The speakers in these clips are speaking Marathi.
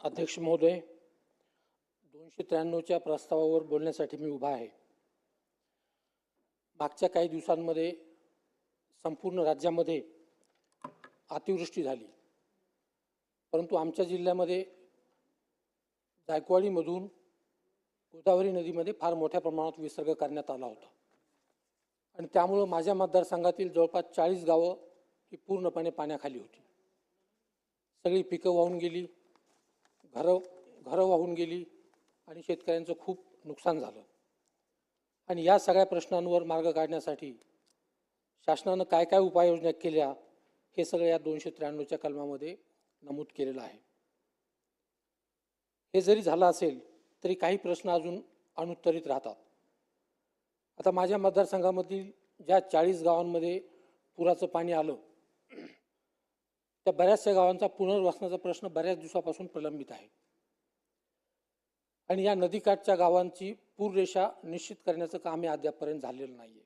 अध्यक्ष महोदय, 293च्या प्रस्तावावर बोलण्यासाठी मी उभा आहे. मागच्या काही दिवसांमध्ये संपूर्ण राज्यामध्ये अतिवृष्टी झाली, परंतु आमच्या जिल्ह्यामध्ये जायकवाडीमधून गोदावरी नदीमध्ये फार मोठ्या प्रमाणात विसर्ग करण्यात आला होता आणि त्यामुळे माझ्या मतदारसंघातील जवळपास 40 गावं ही पूर्णपणे पाण्याखाली होती. सगळी पिकं वाहून गेली, घरं वाहून गेली आणि शेतकऱ्यांचं खूप नुकसान झालं. आणि या सगळ्या प्रश्नांवर मार्ग काढण्यासाठी शासनानं काय काय उपाययोजना केल्या हे सगळं या 293च्या कलमामध्ये नमूद केलेलं आहे. हे जरी झालं असेल तरी काही प्रश्न अजून अनुत्तरित राहतात. आता माझ्या मतदारसंघामधील ज्या 40 गावांमध्ये पुराचं पाणी आलं त्या बऱ्याचशा गावांचा पुनर्वसनाचा प्रश्न बऱ्याच दिवसापासून प्रलंबित आहे आणि या नदीकाठच्या गावांची पूररेषा निश्चित करण्याचं काम हे अद्यापपर्यंत झालेलं नाही आहे.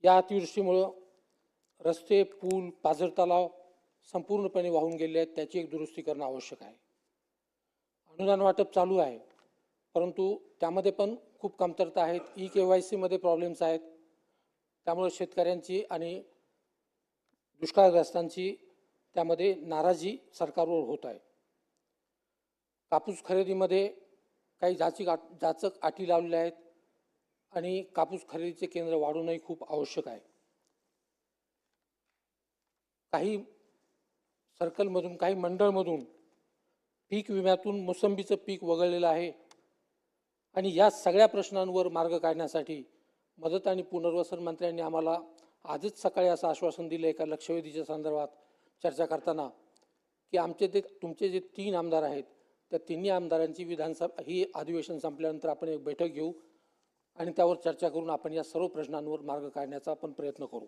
या अतिवृष्टीमुळं रस्ते, पूल, पाझर तलाव संपूर्णपणे वाहून गेले आहेत. त्याची एक दुरुस्ती करणं आवश्यक आहे. अनुदान वाटप चालू आहे, परंतु त्यामध्ये पण खूप कमतरता आहेत. KYC मध्ये प्रॉब्लेम्स आहेत. त्यामुळे शेतकऱ्यांची आणि दुष्काळग्रस्तांची त्यामध्ये नाराजी सरकारवर होत आहे. कापूस खरेदीमध्ये काही जाचक अटी लावलेल्या आहेत आणि कापूस खरेदीचे केंद्र वाढवणंही खूप आवश्यक आहे. काही सर्कलमधून, काही मंडळमधून पीक विम्यातून मोसंबीचं पीक वगळलेलं आहे आणि या सगळ्या प्रश्नांवर मार्ग काढण्यासाठी मदत आणि पुनर्वसन मंत्र्यांनी आम्हाला आजच सकाळी असं आश्वासन दिलं एका लक्षवेधीच्या संदर्भात चर्चा करताना की तुमचे जे 3 आमदार आहेत त्या तिन्ही आमदारांची विधानसभा ही अधिवेशन संपल्यानंतर आपण एक बैठक घेऊ आणि त्यावर चर्चा करून आपण या सर्व प्रश्नांवर मार्ग काढण्याचा आपण प्रयत्न करू.